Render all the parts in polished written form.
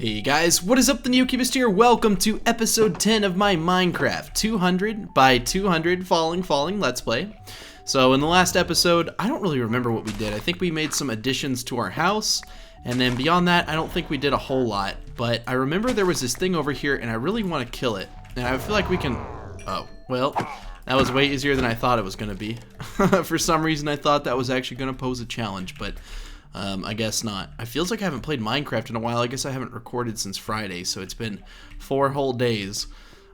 Hey guys, what is up? TheNeoCubest here. Welcome to episode 10 of my Minecraft 200 by 200 falling Let's Play. So in the last episode, I don't really remember what we did. I think we made some additions to our house, and then beyond that, I don't think we did a whole lot. But I remember there was this thing over here, and I really want to kill it. And I feel like we can... Oh, well, that was way easier than I thought it was going to be. For some reason, I thought that was actually going to pose a challenge, but... I guess not. It feels like I haven't played Minecraft in a while. I guess I haven't recorded since Friday, so it's been 4 whole days.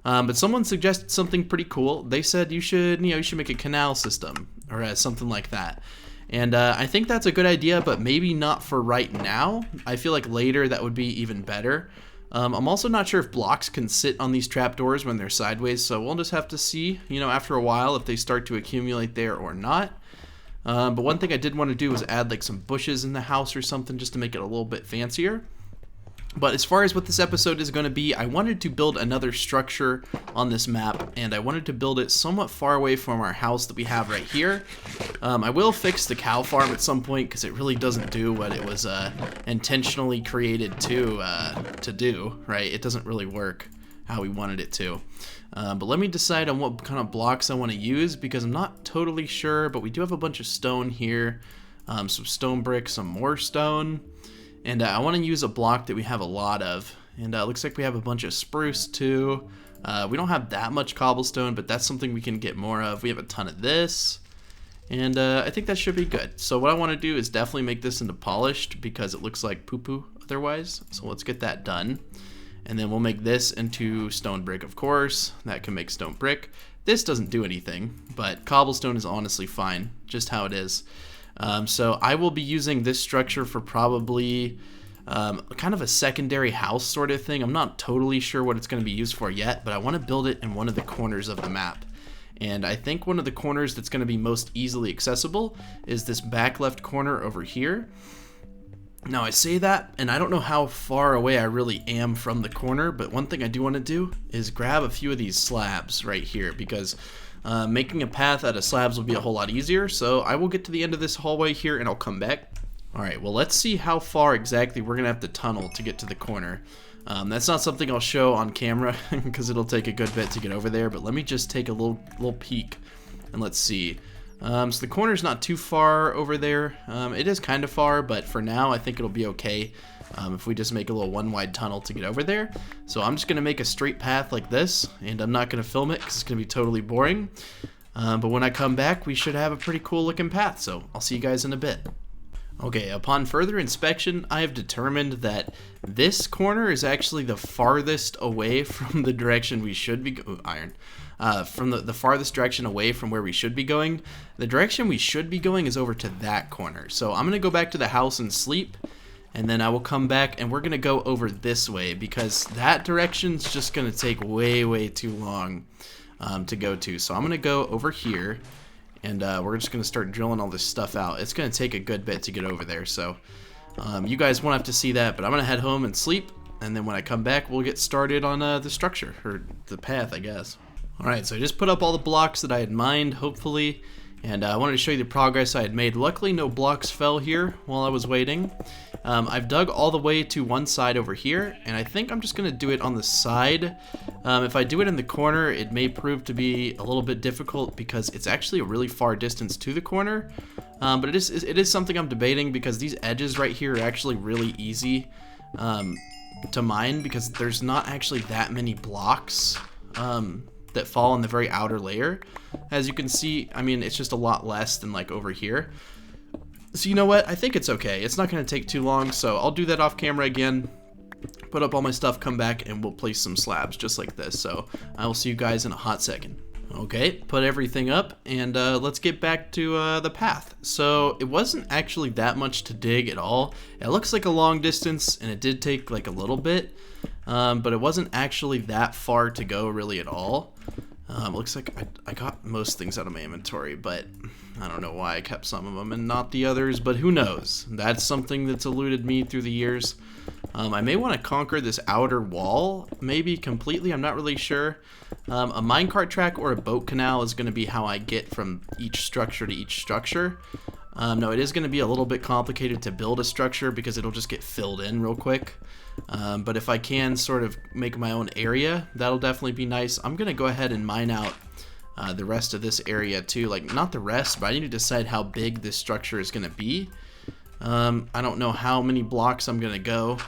But someone suggested something pretty cool. They said you should make a canal system or something like that. And I think that's a good idea, but maybe not for right now. I feel like later that would be even better. I'm also not sure if blocks can sit on these trapdoors when they're sideways, so we'll just have to see, after a while if they start to accumulate there or not. But one thing I did want to do was add like some bushes in the house or something just to make it a little bit fancier. But as far as what this episode is going to be, I wanted to build another structure on this map, and I wanted to build it somewhat far away from our house that we have right here. I will fix the cow farm at some point because it really doesn't do what it was intentionally created to do, right? It doesn't really work how we wanted it to. But let me decide on what kind of blocks I want to use because I'm not totally sure, but we do have a bunch of stone here, some stone brick, some more stone, and I want to use a block that we have a lot of, and it looks like we have a bunch of spruce too. We don't have that much cobblestone, but that's something we can get more of. We have a ton of this, and I think that should be good. So what I want to do is definitely make this into polished because it looks like poo-poo otherwise, so let's get that done. And then we'll make this into stone brick, of course. That can make stone brick. This doesn't do anything, but cobblestone is honestly fine, just how it is. So I will be using this structure for probably kind of a secondary house sort of thing. I'm not totally sure what it's going to be used for yet, but I want to build it in one of the corners of the map. And I think one of the corners that's going to be most easily accessible is this back left corner over here. Now I say that, and I don't know how far away I really am from the corner, but one thing I do want to do is grab a few of these slabs right here, because making a path out of slabs will be a whole lot easier, so I will get to the end of this hallway here and I'll come back. Alright, well let's see how far exactly we're going to have to tunnel to get to the corner. That's not something I'll show on camera, because it'll take a good bit to get over there, but let me just take a little peek, and let's see. So the corner's not too far over there. It is kind of far, but for now I think it'll be okay if we just make a little one wide tunnel to get over there. So I'm just going to make a straight path like this, and I'm not going to film it because it's going to be totally boring. But when I come back, we should have a pretty cool looking path, so I'll see you guys in a bit. Okay, upon further inspection, I have determined that this corner is actually the farthest away from the direction we should be from the farthest direction away from where we should be going. The direction we should be going is over to that corner. So I'm going to go back to the house and sleep, and then I will come back and we're going to go over this way because that direction's just going to take way too long to go to. So I'm going to go over here, and we're just going to start drilling all this stuff out. It's going to take a good bit to get over there, so you guys won't have to see that, but I'm going to head home and sleep, and then when I come back, we'll get started on the structure, or the path, I guess. Alright, so I just put up all the blocks that I had mined, hopefully, and I wanted to show you the progress I had made. Luckily, no blocks fell here while I was waiting. I've dug all the way to one side over here, and I think I'm just going to do it on the side. If I do it in the corner, it may prove to be a little bit difficult because it's actually a really far distance to the corner. But it is something I'm debating because these edges right here are actually really easy to mine because there's not actually that many blocks that fall on the very outer layer. As you can see, I mean, it's just a lot less than like over here. So you know what? I think it's okay. It's not going to take too long, so I'll do that off camera again, put up all my stuff, come back, and we'll place some slabs just like this. So I will see you guys in a hot second. Okay, put everything up, and let's get back to the path. So it wasn't actually that much to dig at all. It looks like a long distance, and it did take like a little bit, but it wasn't actually that far to go really at all. Looks like I got most things out of my inventory, but I don't know why I kept some of them and not the others, but who knows? That's something that's eluded me through the years. I may want to conquer this outer wall, maybe completely, I'm not really sure. A minecart track or a boat canal is going to be how I get from each structure to each structure. No, it is going to be a little bit complicated to build a structure because it'll just get filled in real quick. But if I can sort of make my own area, that'll definitely be nice. I'm going to go ahead and mine out the rest of this area too. Like, not the rest, but I need to decide how big this structure is going to be. I don't know how many blocks I'm going to go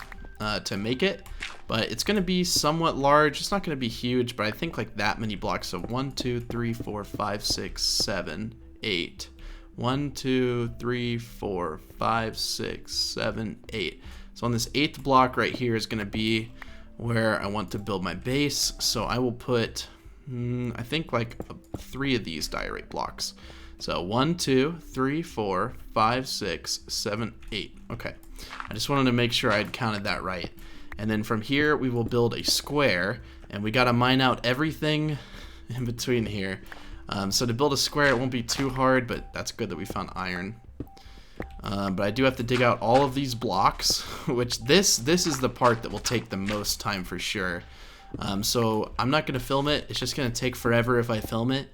to make it, but it's going to be somewhat large. It's not going to be huge, but I think like that many blocks. So 1, 2, 3, 4, 5, 6, 7, 8. 1, 2, 3, 4, 5, 6, 7, 8. So on this 8th block right here is going to be where I want to build my base. So I will put, I think like 3 of these diorite blocks. So 1, 2, 3, 4, 5, 6, 7, 8. Okay. I just wanted to make sure I'd counted that right. And then from here we will build a square, and we got to mine out everything in between here. So to build a square, it won't be too hard, but that's good that we found iron. But I do have to dig out all of these blocks, which this is the part that will take the most time for sure. So I'm not going to film it. It's just going to take forever if I film it.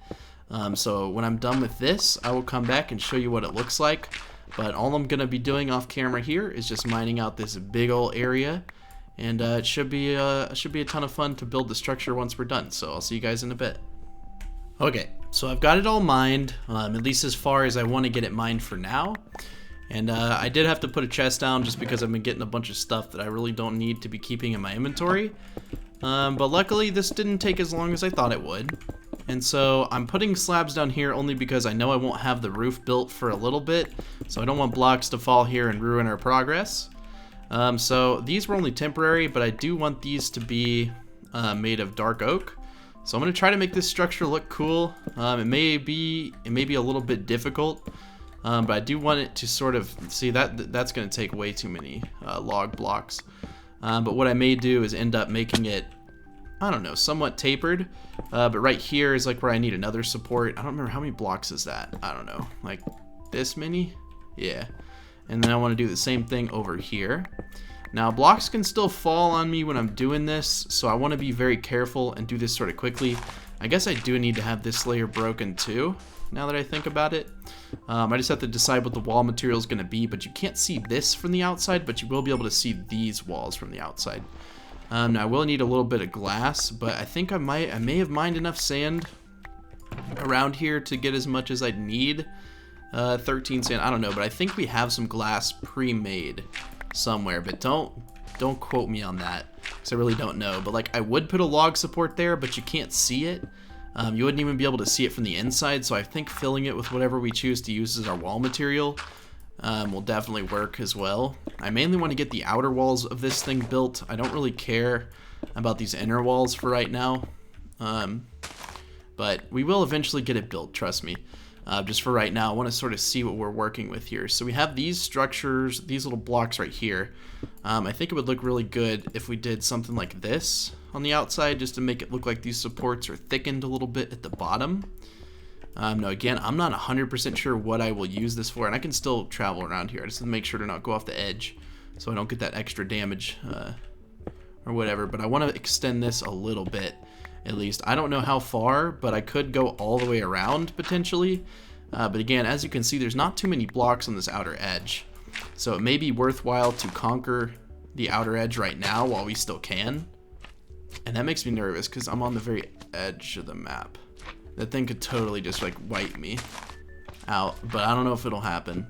So when I'm done with this, I will come back and show you what it looks like. But all I'm going to be doing off camera here is just mining out this big old area. And it should be a ton of fun to build the structure once we're done. So I'll see you guys in a bit. Okay, so I've got it all mined, at least as far as I want to get it mined for now. And I did have to put a chest down just because I've been getting a bunch of stuff that I really don't need to be keeping in my inventory. But luckily this didn't take as long as I thought it would. And so I'm putting slabs down here only because I know I won't have the roof built for a little bit. So I don't want blocks to fall here and ruin our progress. So these were only temporary, but I do want these to be made of dark oak. So I'm going to try to make this structure look cool. It may be a little bit difficult, but I do want it to sort of, see that's going to take way too many log blocks. But what I may do is end up making it, I don't know, somewhat tapered. But right here is like where I need another support. I don't remember how many blocks is that. I don't know, like this many? Yeah. And then I want to do the same thing over here. Now blocks can still fall on me when I'm doing this, so I want to be very careful and do this sort of quickly. I guess I do need to have this layer broken too, now that I think about it. I just have to decide what the wall material is going to be, but you can't see this from the outside, but you will be able to see these walls from the outside. Now I will need a little bit of glass, but I think I may have mined enough sand around here to get as much as I'd need. 13 sand, I don't know, but I think we have some glass pre-made somewhere, but don't quote me on that because I really don't know. But like, I would put a log support there, but you can't see it. You wouldn't even be able to see it from the inside, so I think filling it with whatever we choose to use as our wall material will definitely work as well. I mainly want to get the outer walls of this thing built. I don't really care about these inner walls for right now, but we will eventually get it built, trust me. Just for right now, I want to sort of see what we're working with here. So we have these structures, these little blocks right here. I think it would look really good if we did something like this on the outside, just to make it look like these supports are thickened a little bit at the bottom. Now again, I'm not 100% sure what I will use this for, and I can still travel around here. I just have to make sure to not go off the edge so I don't get that extra damage or whatever. But I want to extend this a little bit. At least I don't know how far, but I could go all the way around potentially. But again, as you can see, there's not too many blocks on this outer edge, so it may be worthwhile to conquer the outer edge right now while we still can. And that makes me nervous because I'm on the very edge of the map. That thing could totally just like wipe me out, but I don't know if it'll happen.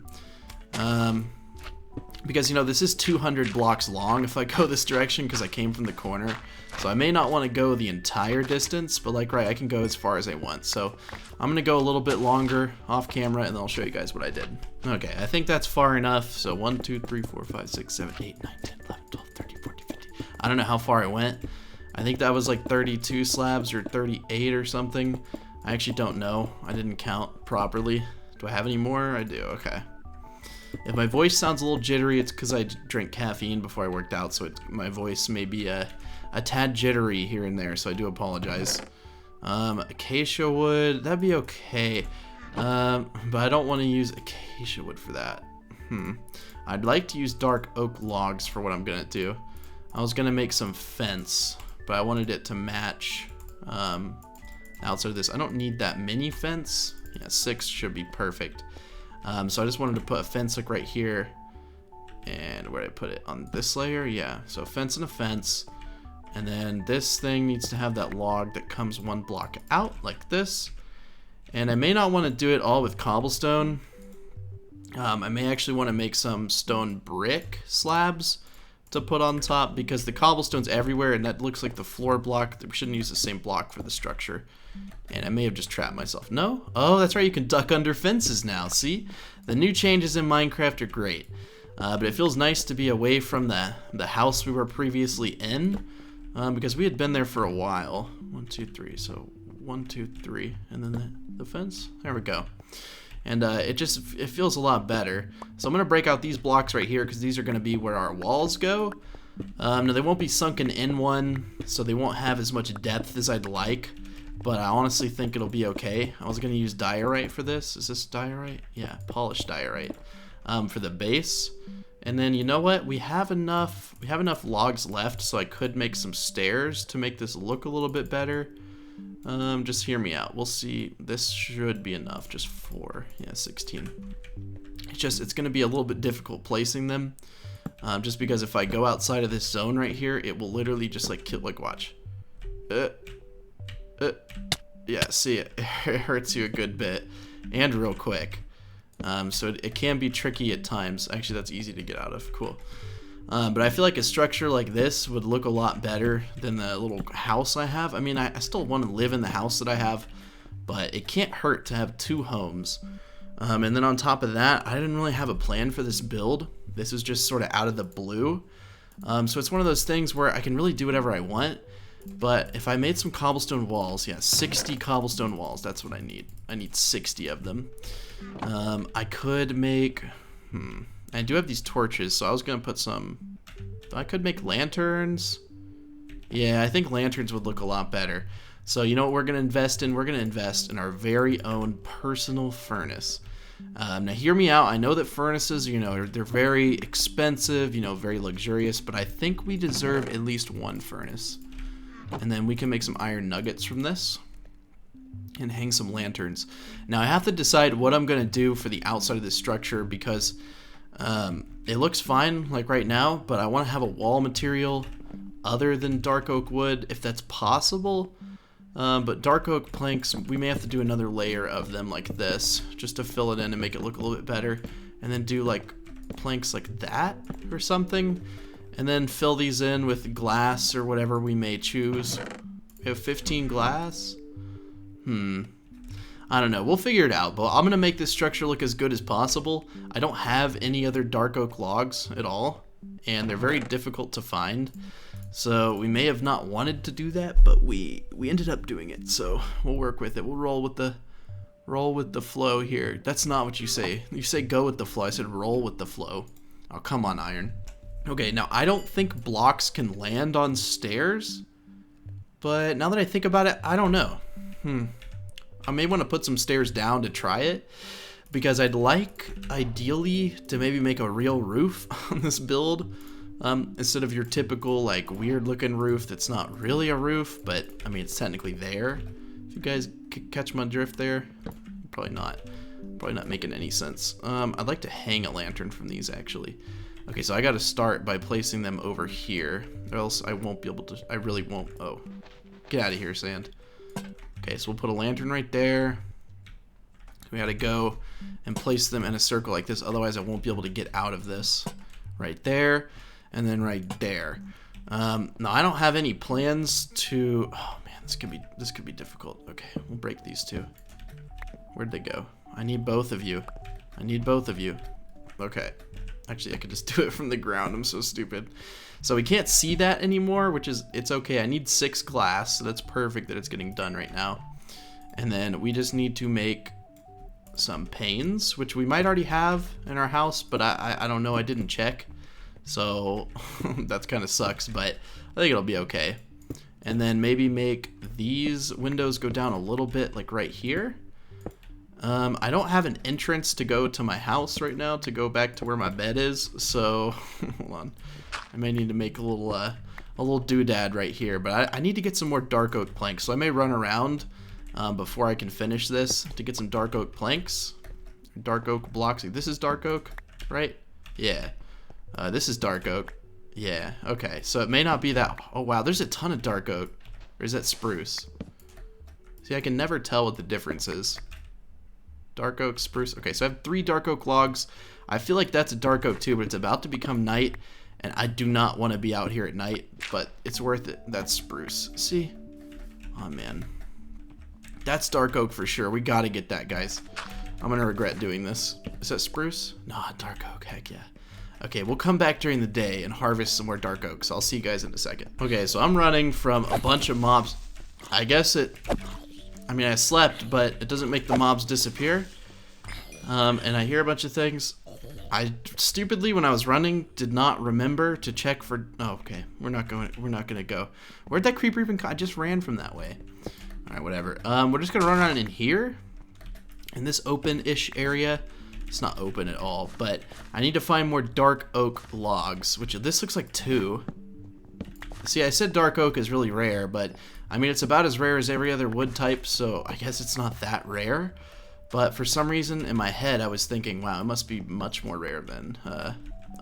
Because, you know, this is 200 blocks long if I go this direction because I came from the corner. So I may not want to go the entire distance, but like, right, I can go as far as I want. So I'm going to go a little bit longer off camera and then I'll show you guys what I did. Okay, I think that's far enough. So 1, 2, 3, 4, 5, 6, 7, 8, 9, 10, 11, 12, 13, 14, 15. I don't know how far I went. I think that was like 32 slabs or 38 or something. I actually don't know. I didn't count properly. Do I have any more? I do. Okay. If my voice sounds a little jittery, it's because I drank caffeine before I worked out, so my voice may be a tad jittery here and there, so I do apologize. Acacia wood, that'd be okay. But I don't want to use acacia wood for that. I'd like to use dark oak logs for what I'm going to do. I was going to make some fence, but I wanted it to match outside of this. I don't need that mini fence. Yeah, 6 should be perfect. So I just wanted to put a fence like right here. And where did I put it? On this layer? Yeah, so fence and a fence. And then this thing needs to have that log that comes one block out like this. And I may not want to do it all with cobblestone. I may actually want to make some stone brick slabs to put on top because the cobblestone's everywhere and that looks like the floor block. We shouldn't use the same block for the structure. And I may have just trapped myself. No? Oh, that's right, you can duck under fences now, see? The new changes in Minecraft are great. But it feels nice to be away from the house we were previously in because we had been there for a while. 1, 2, 3, so 1, 2, 3, and then the fence. There we go. And it feels a lot better. So I'm going to break out these blocks right here because these are going to be where our walls go. Now they won't be sunken in one, so they won't have as much depth as I'd like. But I honestly think it'll be okay. I was going to use diorite for this. Is this diorite? Yeah, polished diorite for the base. And then you know what? We have enough logs left, so I could make some stairs to make this look a little bit better. Just hear me out. We'll see. This should be enough. Just 4. Yeah, 16. It's going to be a little bit difficult placing them. Just because if I go outside of this zone right here, it will literally just like kill. Like, watch. Yeah, see it. It hurts you a good bit and real quick. So it can be tricky at times. Actually, that's easy to get out of. Cool. But I feel like a structure like this would look a lot better than the little house I have. I mean, I still want to live in the house that I have, but it can't hurt to have 2 homes. And then on top of that, I didn't really have a plan for this build. This was just sort of out of the blue. So it's one of those things where I can really do whatever I want. But if I made some cobblestone walls, yeah, 60 cobblestone walls, that's what I need. I need 60 of them. I could make... I do have these torches, so I was going to put some... I could make lanterns. Yeah, I think lanterns would look a lot better. So you know what we're going to invest in? We're going to invest in our very own personal furnace. Now hear me out. I know that furnaces, you know, they're very expensive, you know, very luxurious, but I think we deserve at least 1 furnace. And then we can make some iron nuggets from this and hang some lanterns. Now I have to decide what I'm going to do for the outside of this structure because it looks fine like right now, but I want to have a wall material other than dark oak wood if that's possible. But dark oak planks, we may have to do another layer of them like this just to fill it in and make it look a little bit better, and then do like planks like that or something, and then fill these in with glass or whatever we may choose. We have 15 glass. I don't know. We'll figure it out, but I'm going to make this structure look as good as possible. I don't have any other dark oak logs at all, and they're very difficult to find. So we may have not wanted to do that, but we ended up doing it. So we'll work with it. We'll roll with the flow here. That's not what you say. You say go with the flow. I said roll with the flow. Oh, come on, iron. Okay, now I don't think blocks can land on stairs, but now that I think about it, I don't know. I may want to put some stairs down to try it, because I'd like, ideally, to maybe make a real roof on this build, instead of your typical, like, weird-looking roof that's not really a roof, but, I mean, it's technically there. If you guys catch my drift there, probably not. Probably not making any sense. I'd like to hang a lantern from these, actually. Okay, so I gotta start by placing them over here, or else I won't be able to, I really won't. Oh, get out of here, sand. Okay, so we'll put a lantern right there. We gotta go and place them in a circle like this, otherwise I won't be able to get out of this. Right there, and then right there. Now I don't have any plans to, oh man, this could be difficult. Okay, we'll break these two. Where'd they go? I need both of you. I need both of you. Okay. Actually, I could just do it from the ground. I'm so stupid. So we can't see that anymore, which is, it's okay. I need 6 glass, so that's perfect that it's getting done right now. And then we just need to make some panes, which we might already have in our house, but I don't know. I didn't check. So that kind of sucks, but I think it'll be okay. And then maybe make these windows go down a little bit, like right here. I don't have an entrance to go to my house right now to go back to where my bed is, so hold on. I may need to make a little doodad right here, but I need to get some more dark oak planks, so I may run around before I can finish this to get some dark oak planks. dark oak blocks. This is dark oak, right? Yeah. This is dark oak. Yeah, okay. So it may not be that... Oh, wow, there's a ton of dark oak. Or is that spruce? See, I can never tell what the difference is. Dark oak, spruce. Okay, so I have 3 dark oak logs. I feel like that's a dark oak too, but it's about to become night, and I do not want to be out here at night, but it's worth it. That's spruce. See? Oh, man. That's dark oak for sure. We gotta get that, guys. I'm gonna regret doing this. Is that spruce? Nah, dark oak. Heck yeah. Okay, we'll come back during the day and harvest some more dark oak, so I'll see you guys in a second. Okay, so I'm running from a bunch of mobs. I guess it... I mean, I slept, but it doesn't make the mobs disappear. And I hear a bunch of things. I stupidly, when I was running, did not remember to check for... Oh, okay. We're not gonna go. Where'd that creeper even come? I just ran from that way. Alright, whatever. We're just gonna run around in here. In this open-ish area. It's not open at all, but I need to find more dark oak logs, which this looks like 2. See, I said dark oak is really rare, but I mean, it's about as rare as every other wood type, so I guess it's not that rare. But for some reason, in my head, I was thinking, wow, it must be much more rare than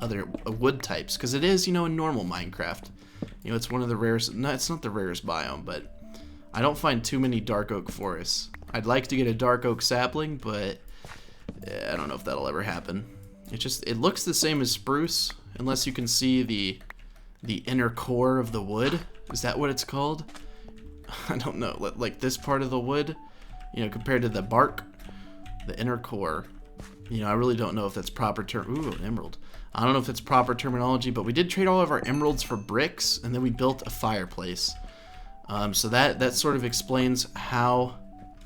other wood types, because it is, you know, in normal Minecraft. You know, it's one of the rarest, no, it's not the rarest biome, but I don't find too many dark oak forests. I'd like to get a dark oak sapling, but I don't know if that'll ever happen. It looks the same as spruce, unless you can see the inner core of the wood. Is that what it's called? I don't know. Like this part of the wood, you know, compared to the bark, the inner core. You know, I really don't know if that's proper term. Ooh, an emerald. I don't know if that's proper terminology, but we did trade all of our emeralds for bricks, and then we built a fireplace. So that sort of explains how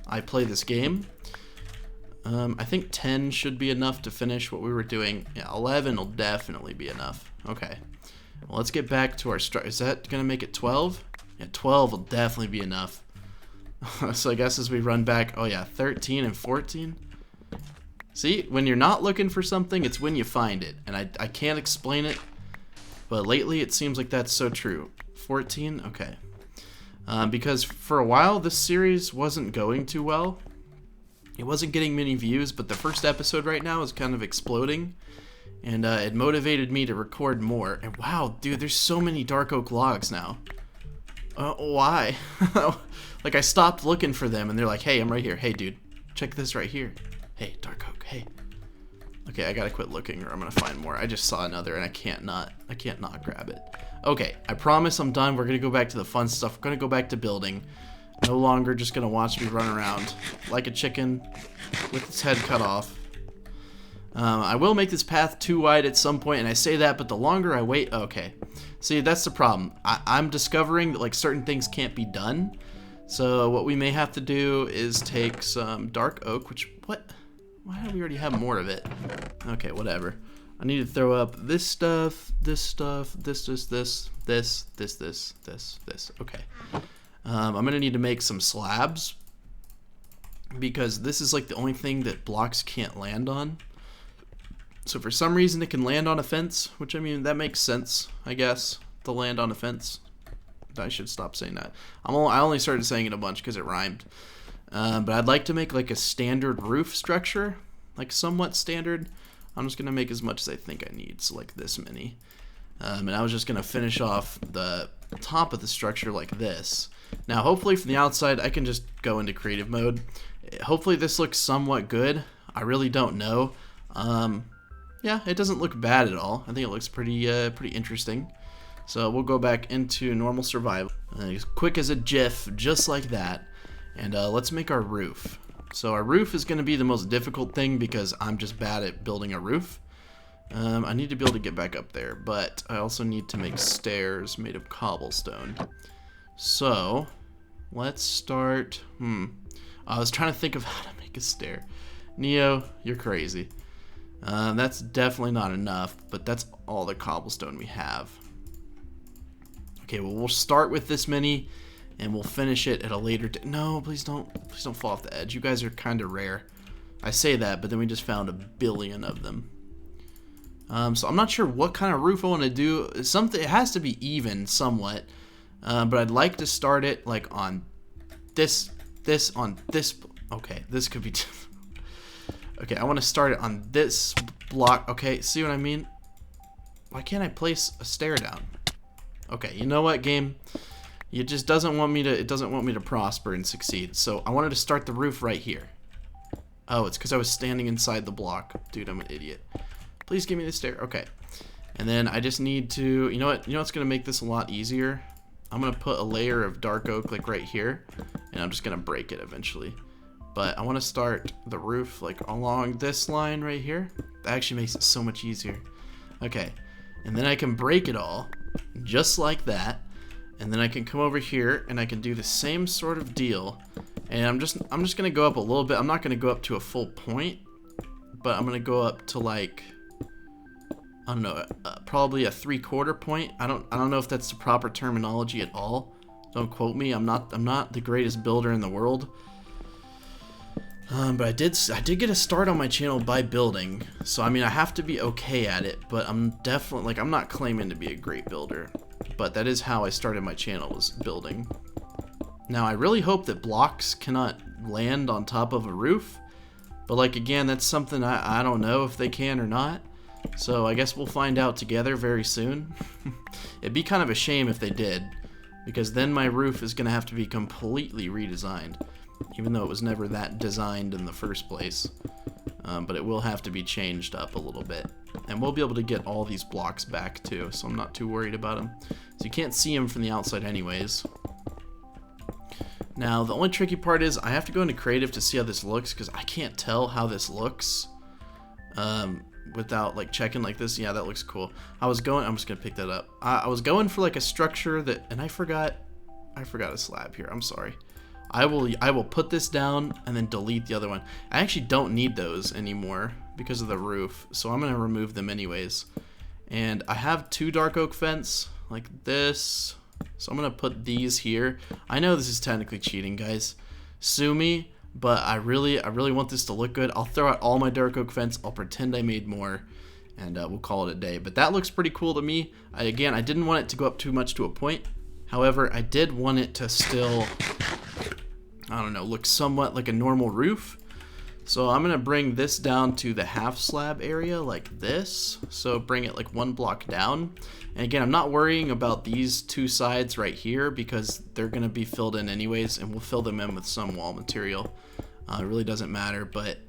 I play this game. I think 10 should be enough to finish what we were doing. Yeah, 11 will definitely be enough. Okay. Well, let's get back to our start. Is that going to make it 12? Yeah, 12 will definitely be enough. So I guess as we run back, oh yeah, 13 and 14. See, when you're not looking for something, it's when you find it. And I can't explain it, but lately it seems like that's so true. 14? Okay. Because for a while, this series wasn't going too well. It wasn't getting many views, but the first episode right now is kind of exploding. And it motivated me to record more. And wow, dude, there's so many dark oak logs now. Why? Like, I stopped looking for them, and they're like, hey, I'm right here. Hey, dude, check this right here. Hey, dark oak, hey. Okay, I gotta quit looking, or I'm gonna find more. I just saw another, and I can't not grab it. Okay, I promise I'm done. We're gonna go back to the fun stuff. We're gonna go back to building. No longer just gonna watch me run around like a chicken with its head cut off. I will make this path too wide at some point, and I say that, but the longer I wait, okay. See, that's the problem. I'm discovering that like certain things can't be done. So what we may have to do is take some dark oak, which, what? Why do we already have more of it? Okay, whatever. I need to throw up this stuff, this, this. Okay. I'm gonna need to make some slabs because this is like the only thing that blocks can't land on. So for some reason it can land on a fence, which I mean that makes sense, I guess, to land on a fence. I should stop saying that. I only started saying it a bunch because it rhymed. But I'd like to make like a standard roof structure, like somewhat standard. I'm just gonna make as much as I think I need, so like this many. And I was just gonna finish off the top of the structure like this. Now hopefully from the outside I can just go into creative mode. Hopefully this looks somewhat good. I really don't know. Yeah, it doesn't look bad at all. I think it looks pretty interesting. So we'll go back into normal survival, as quick as a GIF, just like that. And let's make our roof. So our roof is going to be the most difficult thing because I'm just bad at building a roof. I need to be able to get back up there, but I also need to make stairs made of cobblestone. So let's start. I was trying to think of how to make a stair. Neo, you're crazy. That's definitely not enough, but that's all the cobblestone we have. Okay, well we'll start with this many, and we'll finish it at a later day. No, please don't fall off the edge. You guys are kind of rare. I say that, but then we just found a billion of them. So I'm not sure what kind of roof I want to do. It has to be even somewhat, but I'd like to start it like on this. Okay, this could be. Okay, I want to start it on this block. Okay, see what I mean? Why can't I place a stair down? Okay, you know what, game? It just doesn't want me to. It doesn't want me to prosper and succeed. So I wanted to start the roof right here. Oh, it's because I was standing inside the block. Dude, I'm an idiot. Please give me the stair. Okay. And then I just need to, you know what? You know what's going to make this a lot easier? I'm going to put a layer of dark oak like right here. And I'm just going to break it eventually. But I want to start the roof like along this line right here. That actually makes it so much easier. Okay. And then I can break it all just like that. And then I can come over here and I can do the same sort of deal. And I'm just gonna go up a little bit. I'm not gonna go up to a full point, but I'm gonna go up to like, I don't know, probably a 3/4 point. I don't know if that's the proper terminology at all. Don't quote me. I'm not the greatest builder in the world. But I did get a start on my channel by building. So I mean I have to be okay at it, but I'm definitely like I'm not claiming to be a great builder. But that is how I started my channel, was building. Now I really hope that blocks cannot land on top of a roof. But like again, that's something I don't know if they can or not. So I guess we'll find out together very soon. It'd be kind of a shame if they did, because then my roof is going to have to be completely redesigned, even though it was never that designed in the first place. But it will have to be changed up a little bit. And we'll be able to get all these blocks back too, so I'm not too worried about them. So you can't see them from the outside anyways. Now the only tricky part is I have to go into creative to see how this looks, because I can't tell how this looks without like checking like this. Yeah, that looks cool. I'm just gonna pick that up. I was going for like a structure that, and I forgot a slab here. I'm sorry. I will put this down and then delete the other one. I actually don't need those anymore because of the roof, so I'm gonna remove them anyways. And I have 2 dark oak fence like this, so I'm gonna put these here. I know this is technically cheating, guys. Sue me, but I really want this to look good. I'll throw out all my dark oak fence. I'll pretend I made more, and we'll call it a day. But that looks pretty cool to me. Again, I didn't want it to go up too much to a point. However, I did want it to still, I don't know, look somewhat like a normal roof. So I'm gonna bring this down to the half slab area like this. So bring it like 1 block down. And again, I'm not worrying about these 2 sides right here because they're gonna be filled in anyways, and we'll fill them in with some wall material. It really doesn't matter, but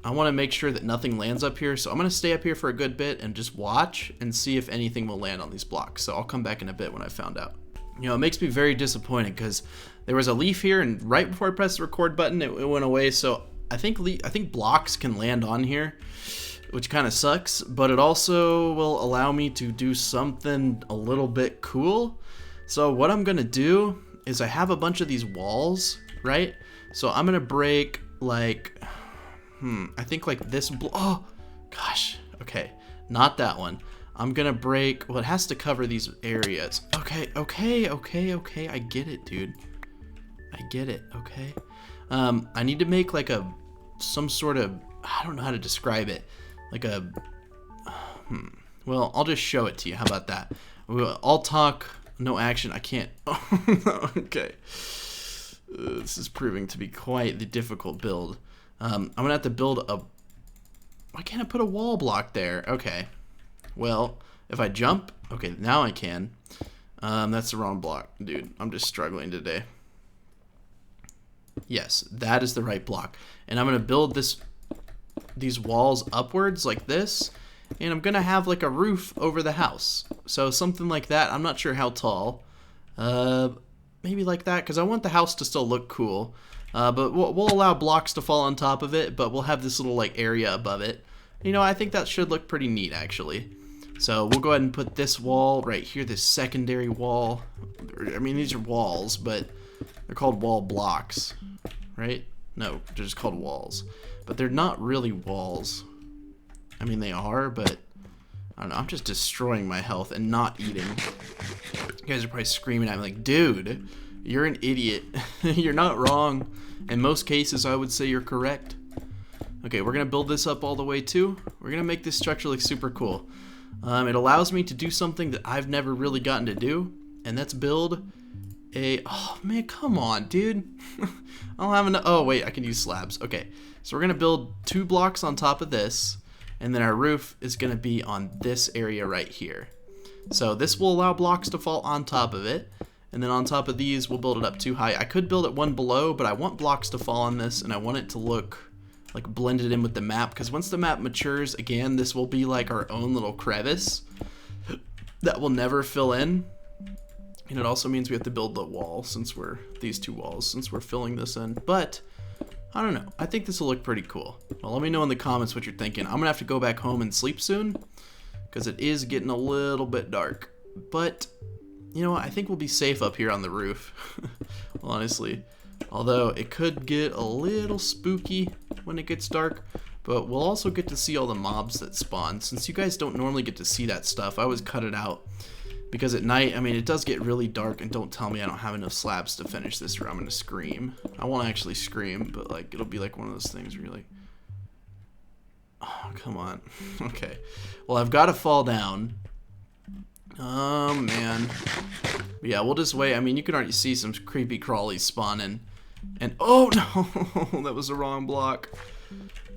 I wanna make sure that nothing lands up here. So I'm gonna stay up here for a good bit and just watch and see if anything will land on these blocks. So I'll come back in a bit when I found out. You know, it makes me very disappointed because there was a leaf here, and right before I pressed the record button, it went away. So I think blocks can land on here, which kind of sucks, but it also will allow me to do something a little bit cool. So what I'm gonna do is I have a bunch of these walls, right? So I'm gonna break like, I think like this. Oh, gosh. Okay, not that one. I'm gonna break, well, it has to cover these areas. Okay, I get it, dude. I get it, okay? I need to make like some sort of, I don't know how to describe it. Like a, well, I'll just show it to you. How about that? I'll talk, no action. I can't. Okay. This is proving to be quite the difficult build. I'm gonna have to build a, why can't I put a wall block there? Okay. Well, if I jump, okay, now I can. That's the wrong block, dude. I'm just struggling today. Yes, that is the right block. And I'm gonna build these walls upwards like this, and I'm gonna have like a roof over the house. So something like that. I'm not sure how tall. Maybe like that, because I want the house to still look cool. But we'll allow blocks to fall on top of it, but we'll have this little like area above it. You know, I think that should look pretty neat actually. So we'll go ahead and put this wall right here, this secondary wall. I mean, these are walls, but they're called wall blocks, right? No, they're just called walls. But they're not really walls. I mean, they are, but I don't know. I'm just destroying my health and not eating. You guys are probably screaming at me like, dude, you're an idiot. You're not wrong. In most cases, I would say you're correct. Okay, we're going to build this up all the way too. We're going to make this structure look super cool. It allows me to do something that I've never really gotten to do, and that's build oh man, come on, dude. I don't have enough. Oh wait, I can use slabs. Okay, so we're gonna build 2 blocks on top of this, and then our roof is gonna be on this area right here. So this will allow blocks to fall on top of it, and then on top of these we'll build it up too high. I could build it one below, but I want blocks to fall on this, and I want it to look like blended in with the map, because once the map matures, again, this will be like our own little crevice that will never fill in. And it also means we have to build the wall, since we're these 2 walls, since we're filling this in. But I don't know, I think this will look pretty cool. Well, let me know in the comments what you're thinking. I'm gonna have to go back home and sleep soon, because it is getting a little bit dark. But you know what, I think we'll be safe up here on the roof. Honestly, although it could get a little spooky when it gets dark, but we'll also get to see all the mobs that spawn. Since you guys don't normally get to see that stuff, I always cut it out, because at night, I mean, it does get really dark, and don't tell me I don't have enough slabs to finish this, or I'm gonna scream. I won't actually scream, but like, it'll be like one of those things where you're like, oh, come on. Okay, well, I've got to fall down. Oh man. But yeah, we'll just wait. I mean, you can already see some creepy crawlies spawning. And oh no, that was the wrong block.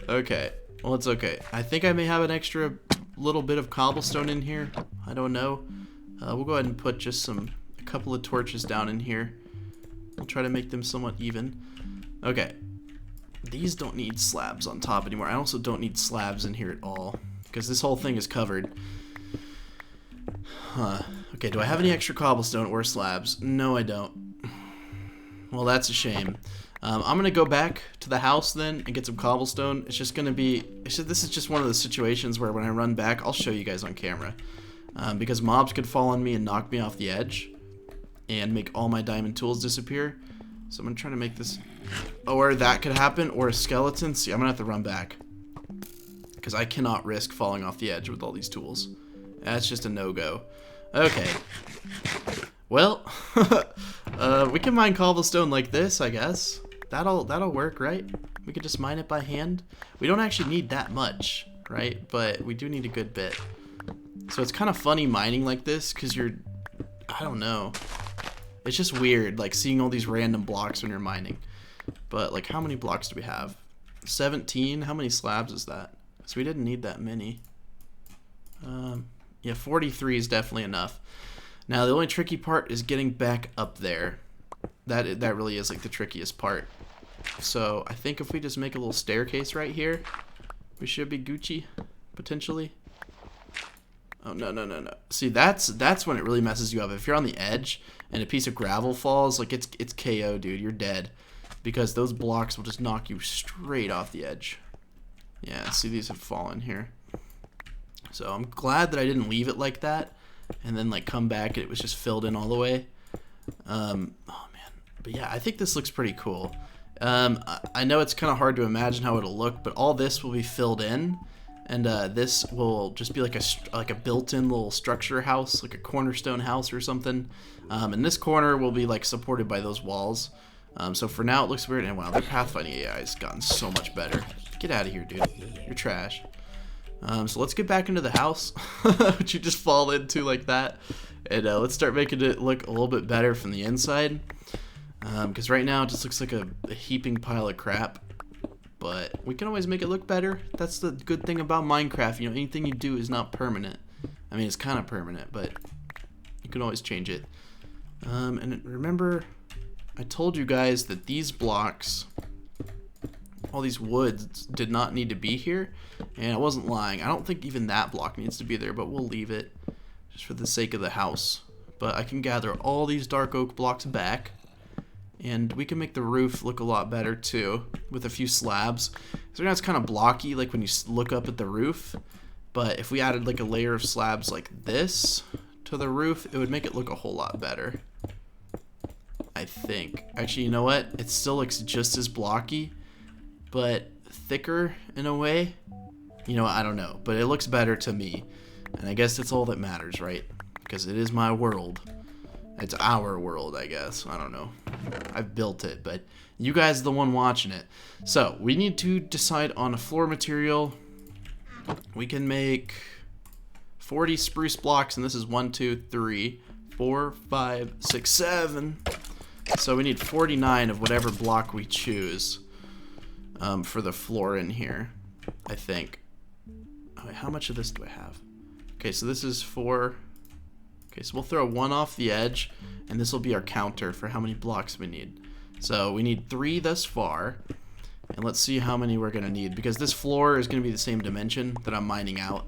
Okay, well, it's okay. I think I may have an extra little bit of cobblestone in here. I don't know. We'll go ahead and put just a couple of torches down in here. We'll try to make them somewhat even. Okay, these don't need slabs on top anymore. I also don't need slabs in here at all, because this whole thing is covered. Okay, do I have any extra cobblestone or slabs? No, I don't. Well, that's a shame. I'm gonna go back to the house then and get some cobblestone. It's just gonna be, this is just one of the situations where when I run back, I'll show you guys on camera. Because mobs could fall on me and knock me off the edge and make all my diamond tools disappear. So I'm gonna try to make this, or that could happen, or a skeleton. See, I'm gonna have to run back, because I cannot risk falling off the edge with all these tools. That's just a no-go. Okay. Well, we can mine cobblestone like this, I guess. That'll work, right? We could just mine it by hand. We don't actually need that much, right? But we do need a good bit. So it's kind of funny mining like this, because I don't know. It's just weird, like, seeing all these random blocks when you're mining. But, like, how many blocks do we have? 17? How many slabs is that? So we didn't need that many. Yeah, 43 is definitely enough. Now, the only tricky part is getting back up there. That really is, like, the trickiest part. So I think if we just make a little staircase right here, we should be Gucci, potentially. Oh, no, no, no, no. See, that's when it really messes you up. If you're on the edge and a piece of gravel falls, like, it's KO, dude. You're dead. Because those blocks will just knock you straight off the edge. Yeah, see, these have fallen here. So I'm glad that I didn't leave it like that and then, like, come back and it was just filled in all the way. Oh, man. But, yeah, I think this looks pretty cool. I know it's kind of hard to imagine how it'll look, but all this will be filled in. And this will just be like a built-in little structure house, like a cornerstone house or something. And this corner will be like supported by those walls. So for now it looks weird. And wow, their pathfinding AI has gotten so much better. Get out of here, dude. You're trash. So let's get back into the house, which you just fall into like that. And let's start making it look a little bit better from the inside. Because right now it just looks like a heaping pile of crap. But we can always make it look better. That's the good thing about Minecraft. You know, anything you do is not permanent. I mean, it's kind of permanent, but you can always change it. And remember, I told you guys that these blocks, all these woods, did not need to be here. And I wasn't lying. I don't think even that block needs to be there, but we'll leave it just for the sake of the house. But I can gather all these dark oak blocks back. And we can make the roof look a lot better too, with a few slabs. So now it's kind of blocky, like when you look up at the roof. But if we added like a layer of slabs like this to the roof, it would make it look a whole lot better, I think. Actually, you know what? It still looks just as blocky, but thicker in a way. You know, I don't know, but it looks better to me. And I guess that's all that matters, right? Because it is my world. It's our world, I guess. I don't know. I've built it, but you guys are the one watching it. So, we need to decide on a floor material. We can make 40 spruce blocks, and this is 1, 2, 3, 4, 5, 6, 7. So we need 49 of whatever block we choose for the floor in here, I think. Oh, wait, how much of this do I have? Okay, so this is 4. Okay, so we'll throw 1 off the edge, and this will be our counter for how many blocks we need. So we need 3 thus far, and let's see how many we're going to need, because this floor is going to be the same dimension that I'm mining out,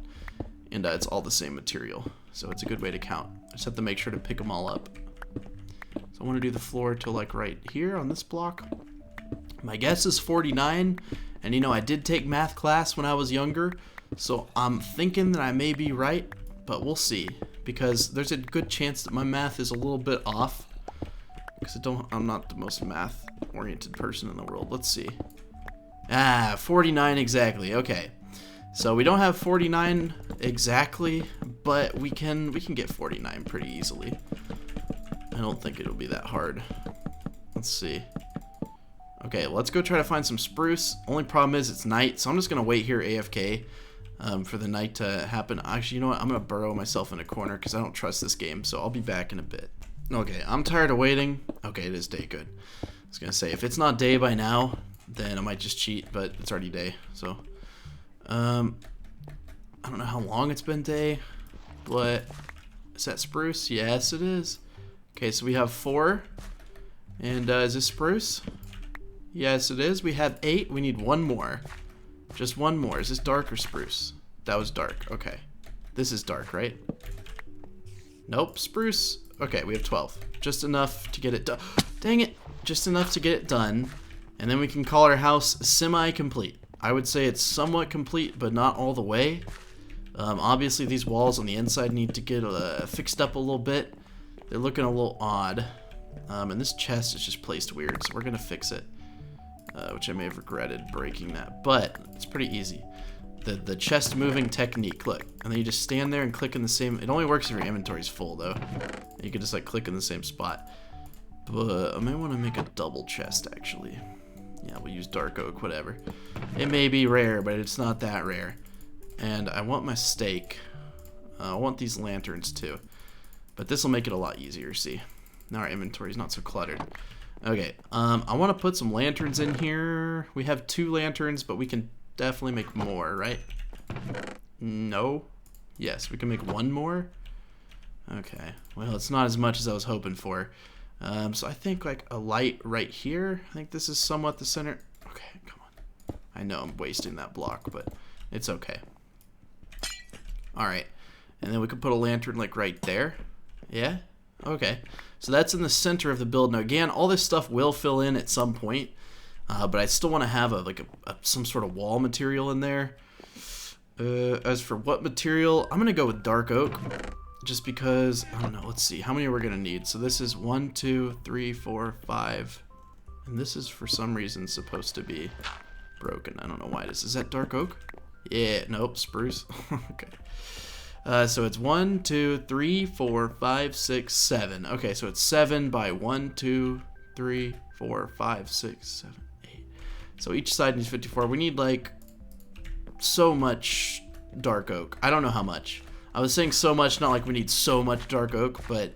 and it's all the same material. So it's a good way to count. I just have to make sure to pick them all up. So I want to do the floor to like right here on this block. My guess is 49, and you know, I did take math class when I was younger, so I'm thinking that I may be right, but we'll see, because there's a good chance that my math is a little bit off, because I'm not the most math oriented person in the world. Let's see. 49 exactly. Okay, so we don't have 49 exactly, but we can get 49 pretty easily. I don't think it'll be that hard. Let's see. Okay, let's go try to find some spruce. Only problem is it's night, so I'm just gonna wait here AFK for the night to happen. Actually, you know what? I'm gonna burrow myself in a corner because I don't trust this game, so I'll be back in a bit. Okay, I'm tired of waiting. Okay, it is day. Good. I was gonna say, if it's not day by now, then I might just cheat, but it's already day. So, I don't know how long it's been day, but is that spruce? Yes, it is. Okay, so we have 4, and is this spruce? Yes, it is. We have 8. We need 1 more. Just 1 more. Is this dark or spruce? That was dark. Okay. This is dark, right? Nope. Spruce. Okay, we have 12. Just enough to get it done. Dang it. Just enough to get it done. And then we can call our house semi-complete. I would say it's somewhat complete, but not all the way. Obviously, these walls on the inside need to get fixed up a little bit. They're looking a little odd. And this chest is just placed weird, so we're going to fix it. Which I may have regretted breaking that, but it's pretty easy. The chest moving technique, look, and then you just stand there and click in the same. It only works if your inventory's full though. You can just like click in the same spot. But I may want to make a double chest actually. Yeah, we'll use dark oak, whatever. It may be rare, but it's not that rare. And I want my steak. I want these lanterns too, but this will make it a lot easier. See, now our inventory's not so cluttered. Okay, I want to put some lanterns in here. We have 2 lanterns, but we can definitely make more, right? No? Yes, we can make 1 more? Okay, well, it's not as much as I was hoping for. So I think like a light right here. I think this is somewhat the center. Okay, come on. I know I'm wasting that block, but it's okay. Alright, and then we could put a lantern like right there. Yeah? Okay. So that's in the center of the build. Now again, all this stuff will fill in at some point, but I still want to have some sort of wall material in there. As for what material, I'm gonna go with dark oak, just because I don't know. Let's see how many we're gonna need. So this is 1, 2, 3, 4, 5, and this is for some reason supposed to be broken. I don't know why it is. Is that dark oak? Yeah. Nope. Spruce. Okay. So it's 1, 2, 3, 4, 5, 6, 7. Okay, so it's 7 by 1, 2, 3, 4, 5, 6, 7, 8. So each side needs 54. We need like so much dark oak. I don't know how much. I was saying so much, not like we need so much dark oak, but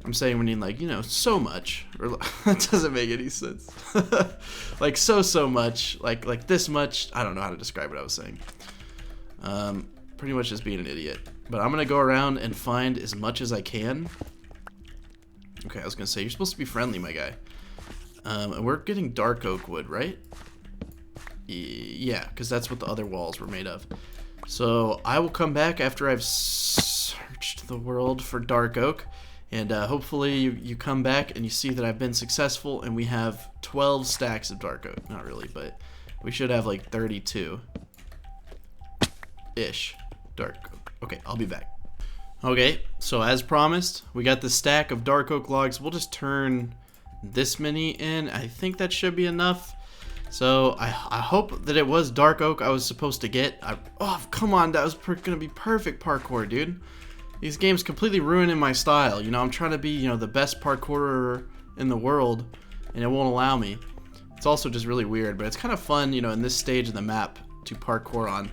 I'm saying we need like, you know, so much. Or that doesn't make any sense. Like so much, like this much. I don't know how to describe what I was saying. Pretty much just being an idiot. But I'm going to go around and find as much as I can. Okay, I was going to say, you're supposed to be friendly, my guy. And we're getting dark oak wood, right? Yeah, because that's what the other walls were made of. So I will come back after I've searched the world for dark oak. And hopefully you come back and you see that I've been successful and we have 12 stacks of dark oak. Not really, but we should have like 32-ish dark oak. Okay, I'll be back. Okay, so as promised, we got the stack of dark oak logs. We'll just turn this many in. I think that should be enough. So I hope that it was dark oak I was supposed to get. Oh, come on, that was gonna be perfect parkour, dude. These games completely ruining my style. You know, I'm trying to be, you know, the best parkourer in the world, and it won't allow me. It's also just really weird, but it's kind of fun, you know, in this stage of the map to parkour on.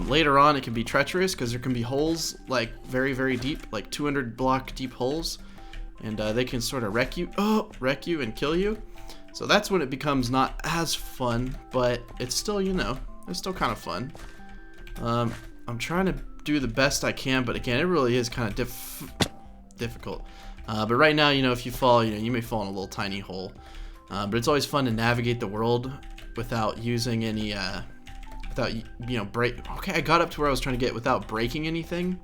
Later on, it can be treacherous because there can be holes like very, very deep, like 200 block deep holes. and they can sort of wreck you and kill you. So that's when it becomes not as fun, but it's still, you know, it's still kind of fun. I'm trying to do the best I can, but again, it really is kind of difficult. But right now, you know, if you fall, you know, you may fall in a little tiny hole. But it's always fun to navigate the world without using any, without, you know, okay, I got up to where I was trying to get without breaking anything.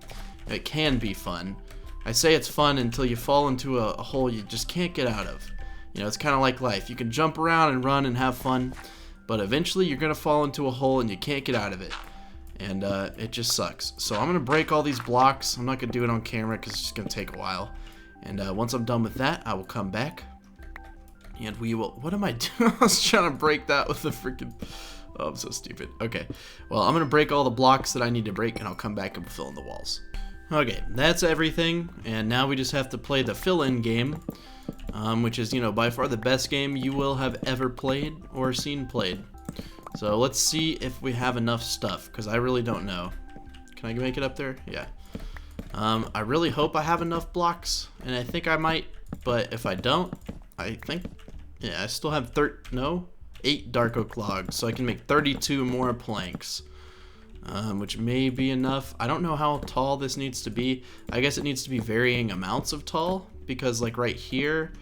It can be fun. I say it's fun until you fall into a hole you just can't get out of. You know, it's kind of like life. You can jump around and run and have fun, but eventually you're going to fall into a hole and you can't get out of it. And it just sucks. So I'm going to break all these blocks. I'm not going to do it on camera because it's just going to take a while. And once I'm done with that, I will come back. And we will... What am I doing? I was trying to break that with the freaking... Oh, I'm so stupid. Okay. Well, I'm going to break all the blocks that I need to break, and I'll come back and fill in the walls. Okay, that's everything. And now we just have to play the fill-in game, which is, you know, by far the best game you will have ever played or seen played. So let's see if we have enough stuff, because I really don't know. Can I make it up there? Yeah. I really hope I have enough blocks, and I think I might, but if I don't, I think, yeah, I still have 8 dark oak logs, so I can make 32 more planks, which may be enough. I don't know how tall this needs to be. I guess it needs to be varying amounts of tall, because like right here,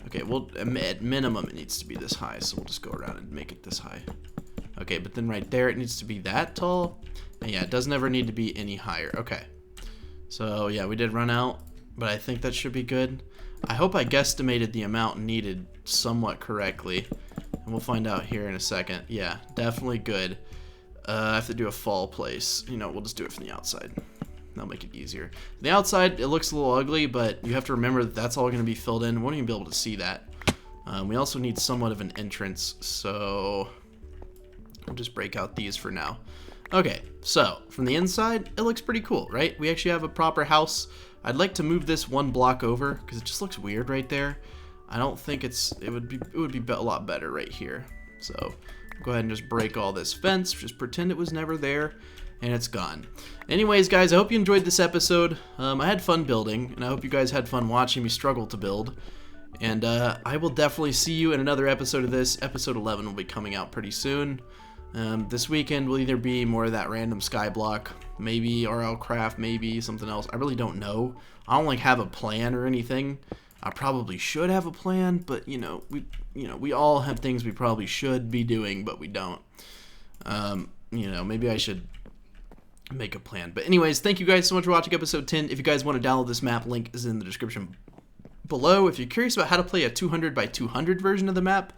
okay, well, at minimum it needs to be this high, so we'll just go around and make it this high. Okay, but then right there it needs to be that tall, and yeah, it doesn't ever need to be any higher. Okay, so yeah, we did run out, but I think that should be good. I hope I guesstimated the amount needed somewhat correctly, and we'll find out here in a second. Yeah, definitely good. I have to do a fall place. You know, we'll just do it from the outside. That'll make it easier. The outside, it looks a little ugly, but you have to remember that that's all going to be filled in. We won't even be able to see that. We also need somewhat of an entrance, so we'll just break out these for now. Okay, so from the inside, it looks pretty cool, right? We actually have a proper house. I'd like to move this one block over because it just looks weird right there. I don't think it would be a lot better right here. So I'll go ahead and just break all this fence, just pretend it was never there, and it's gone. Anyways, guys, I hope you enjoyed this episode. I had fun building, and I hope you guys had fun watching me struggle to build. And I will definitely see you in another episode of this. Episode 11 will be coming out pretty soon. This weekend will either be more of that random skyblock, maybe RL craft, maybe something else. I really don't know. I don't like have a plan or anything. I probably should have a plan, but you know, we all have things we probably should be doing, but we don't. You know, maybe I should make a plan. But anyways, thank you guys so much for watching episode 10. If you guys want to download this map, link is in the description below. If you're curious about how to play a 200 by 200 version of the map,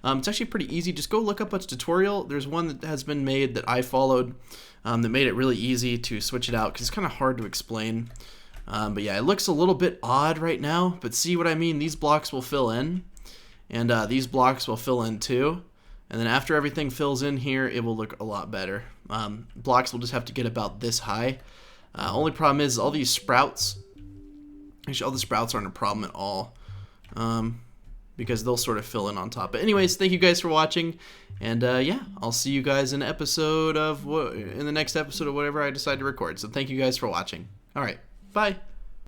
it's actually pretty easy. Just go look up a tutorial. There's one that has been made that I followed that made it really easy to switch it out because it's kind of hard to explain. But yeah, it looks a little bit odd right now, but see what I mean? These blocks will fill in, and these blocks will fill in too. And then after everything fills in here, it will look a lot better. Blocks will just have to get about this high. Only problem is all these sprouts, actually all the sprouts aren't a problem at all. Because they'll sort of fill in on top. But anyways, thank you guys for watching, and yeah, I'll see you guys in the next episode of whatever I decide to record. So thank you guys for watching. All right, bye.